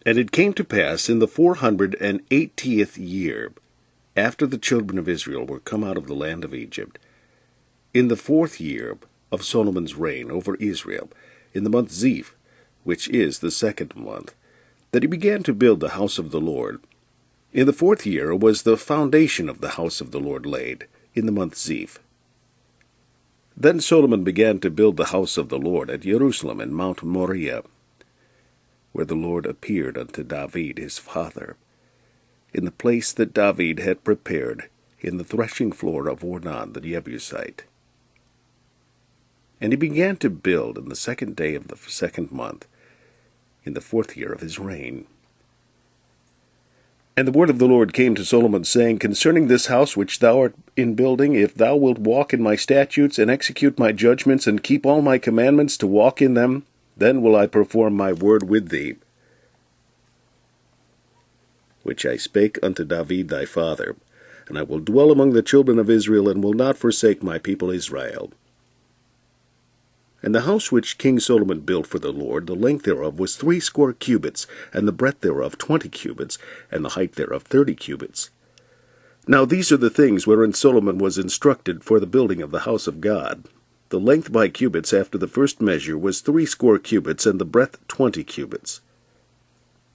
And it came to pass in the 480th year, after the children of Israel were come out of the land of Egypt, in the 4th year of Solomon's reign over Israel, in the month Ziph, which is the 2nd month, that he began to build the house of the Lord. In the 4th year was the foundation of the house of the Lord laid, in the month Ziph. Then Solomon began to build the house of the Lord at Jerusalem in Mount Moriah, where the Lord appeared unto David his father, in the place that David had prepared, in the threshing floor of Ornan the Jebusite. And he began to build in the 2nd day of the 2nd month, in the 4th year of his reign. And the word of the Lord came to Solomon, saying, Concerning this house which thou art in building, if thou wilt walk in my statutes, and execute my judgments, and keep all my commandments to walk in them, then will I perform my word with thee, which I spake unto David thy father, and I will dwell among the children of Israel, and will not forsake my people Israel. And the house which King Solomon built for the Lord, the length thereof was 60 cubits, and the breadth thereof 20 cubits, and the height thereof 30 cubits. Now these are the things wherein Solomon was instructed for the building of the house of God. The length by cubits after the first measure was 60 cubits, and the breadth 20 cubits.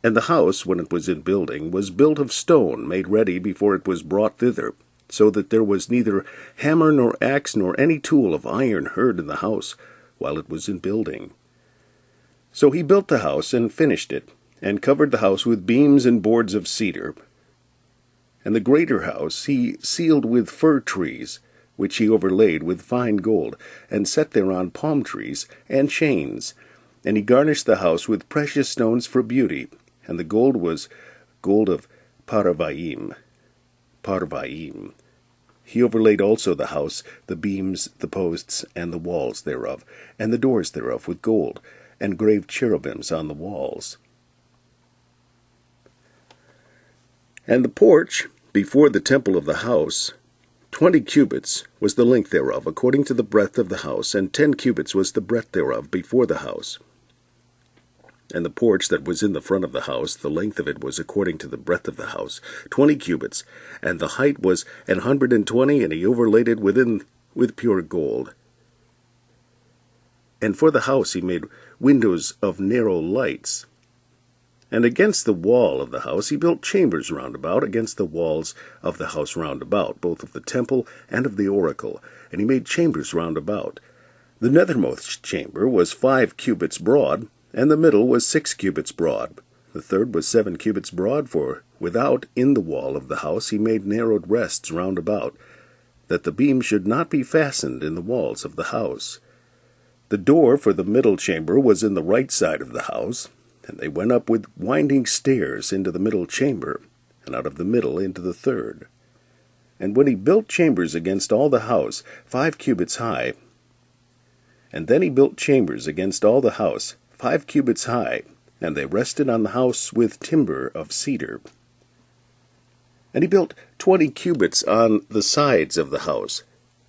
And the house, when it was in building, was built of stone, made ready before it was brought thither, so that there was neither hammer nor axe nor any tool of iron heard in the house, while it was in building. So he built the house, and finished it, and covered the house with beams and boards of cedar. And the greater house he sealed with fir trees, which he overlaid with fine gold, and set thereon palm trees and chains. And he garnished the house with precious stones for beauty, and the gold was gold of Parvaim. He overlaid also the house, the beams, the posts, and the walls thereof, and the doors thereof with gold, and graved cherubims on the walls. And the porch before the temple of the house, 20 cubits was the length thereof, according to the breadth of the house, and 10 cubits was the breadth thereof before the house. And the porch that was in the front of the house, the length of it was according to the breadth of the house, 20 cubits, and the height was 120, and he overlaid it within with pure gold. And for the house he made windows of narrow lights. And against the wall of the house he built chambers round about, against the walls of the house round about, both of the temple and of the oracle, and he made chambers round about. The nethermost chamber was 5 cubits broad, and the middle was 6 cubits broad. The third was 7 cubits broad, for without in the wall of the house he made narrowed rests round about, that the beam should not be fastened in the walls of the house. The door for the middle chamber was in the right side of the house, and they went up with winding stairs into the middle chamber, and out of the middle into the third. And when he built chambers against all the house, 5 cubits high, and then he built chambers against all the house, 5 cubits high, and they rested on the house with timber of cedar. And he built 20 cubits on the sides of the house,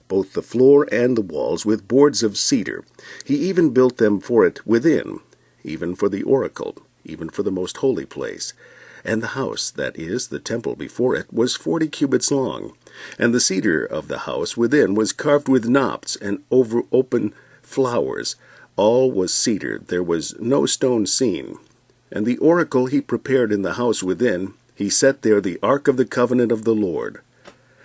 both the floor and the walls, with boards of cedar. He even built them for it within, even for the oracle, even for the most holy place. And the house, that is, the temple before it, was 40 cubits long. And the cedar of the house within was carved with knops and over open flowers. All was cedar, there was no stone seen. And the oracle he prepared in the house within, he set there the ark of the covenant of the Lord.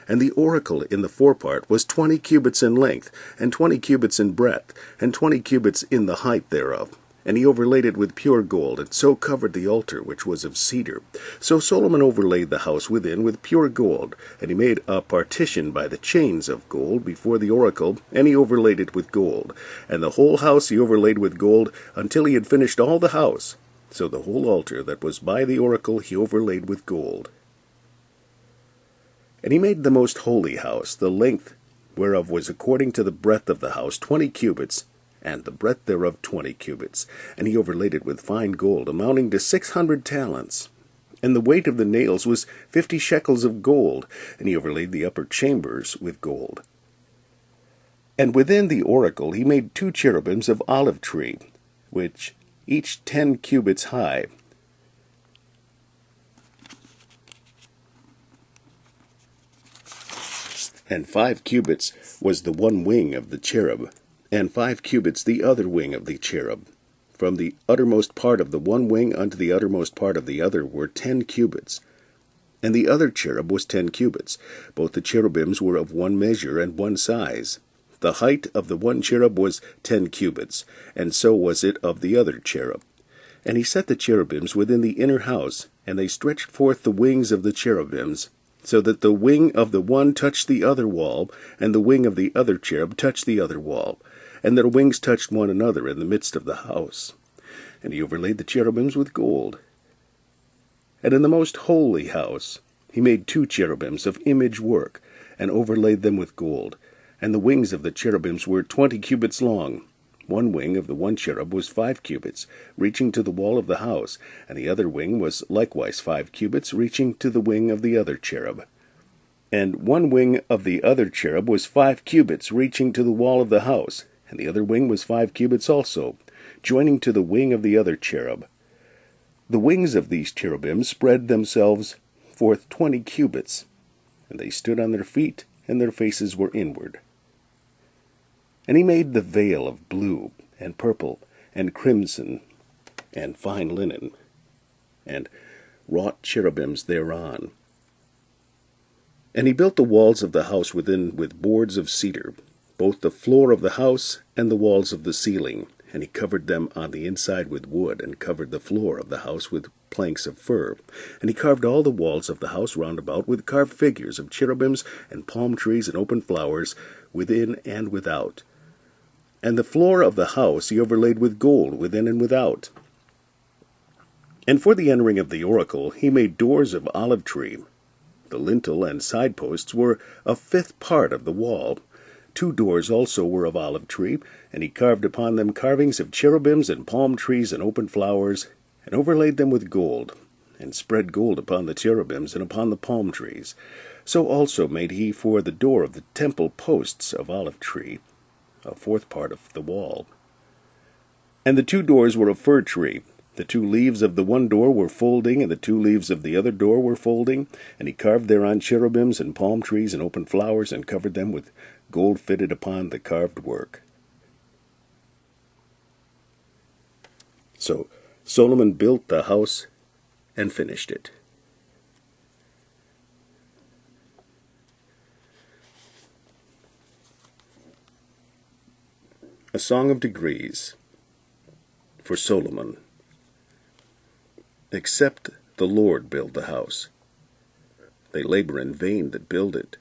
And the oracle in the forepart was 20 cubits in length, and 20 cubits in breadth, and 20 cubits in the height thereof. And he overlaid it with pure gold, and so covered the altar which was of cedar. So Solomon overlaid the house within with pure gold, and he made a partition by the chains of gold before the oracle, and he overlaid it with gold. And the whole house he overlaid with gold, until he had finished all the house. So the whole altar that was by the oracle he overlaid with gold. And he made the most holy house, the length whereof was according to the breadth of the house 20 cubits, and the breadth thereof 20 cubits. And he overlaid it with fine gold, amounting to 600 talents. And the weight of the nails was 50 shekels of gold, and he overlaid the upper chambers with gold. And within the oracle he made 2 cherubims of olive tree, which each 10 cubits high. And 5 cubits was the one wing of the cherub, and 5 cubits the other wing of the cherub. From the uttermost part of the one wing unto the uttermost part of the other were 10 cubits. And the other cherub was 10 cubits. Both the cherubims were of one measure and one size. The height of the one cherub was 10 cubits, and so was it of the other cherub. And he set the cherubims within the inner house, and they stretched forth the wings of the cherubims, so that the wing of the one touched the other wall, and the wing of the other cherub touched the other wall, and their wings touched one another in the midst of the house. And he overlaid the cherubims with gold. And in the most holy house he made 2 cherubims of image work, and overlaid them with gold. And the wings of the cherubims were 20 cubits long. One wing of the one cherub was 5 cubits, reaching to the wall of the house, and the other wing was likewise 5 cubits, reaching to the wing of the other cherub. And one wing of the other cherub was 5 cubits, reaching to the wall of the house, and the other wing was 5 cubits also, joining to the wing of the other cherub. The wings of these cherubims spread themselves forth 20 cubits, and they stood on their feet, and their faces were inward. And he made the veil of blue, and purple, and crimson, and fine linen, and wrought cherubims thereon. And he built the walls of the house within with boards of cedar, both the floor of the house and the walls of the ceiling. And he covered them on the inside with wood, and covered the floor of the house with planks of fir. And he carved all the walls of the house round about with carved figures of cherubims and palm trees and open flowers, within and without. And the floor of the house he overlaid with gold within and without. And for the entering of the oracle he made doors of olive tree. The lintel and side posts were a 5th part of the wall. 2 doors also were of olive tree, and he carved upon them carvings of cherubims and palm trees and open flowers, and overlaid them with gold, and spread gold upon the cherubims and upon the palm trees. So also made he for the door of the temple posts of olive tree, a 4th part of the wall. And the 2 doors were of fir tree. The 2 leaves of the one door were folding, and the 2 leaves of the other door were folding. And he carved thereon cherubims and palm trees and open flowers, and covered them with gold fitted upon the carved work. So Solomon built the house and finished it. A Song of Degrees for Solomon. Except the Lord build the house, they labor in vain that build it.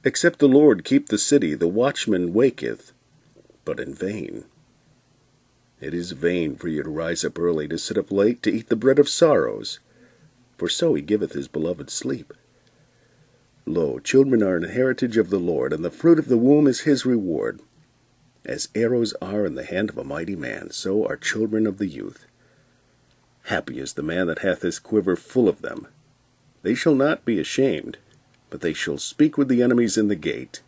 Except the Lord keep the city, the watchman waketh, but in vain. It is vain for you to rise up early, to sit up late, to eat the bread of sorrows, for so he giveth his beloved sleep. Lo, children are an heritage of the Lord, and the fruit of the womb is his reward. As arrows are in the hand of a mighty man, so are children of the youth. Happy is the man that hath his quiver full of them. They shall not be ashamed, but they shall speak with the enemies in the gate.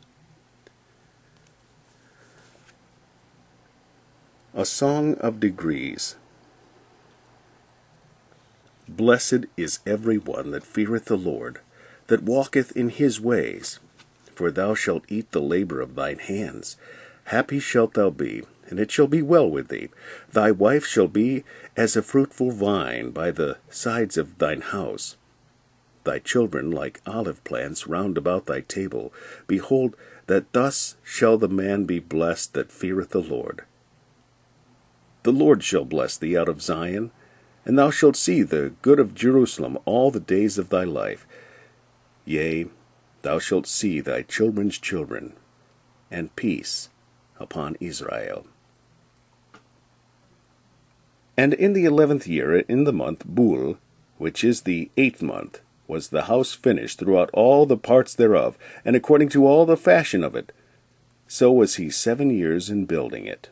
A Song of Degrees. Blessed is every one that feareth the Lord, that walketh in his ways. For thou shalt eat the labor of thine hands. Happy shalt thou be, and it shall be well with thee. Thy wife shall be as a fruitful vine by the sides of thine house. Thy children like olive plants round about thy table. Behold, that thus shall the man be blessed that feareth the Lord. The Lord shall bless thee out of Zion, and thou shalt see the good of Jerusalem all the days of thy life. Yea, thou shalt see thy children's children, and peace upon Israel. And in the 11th year, in the month Bul, which is the 8th month, was the house finished throughout all the parts thereof, and according to all the fashion of it. So was he 7 years in building it.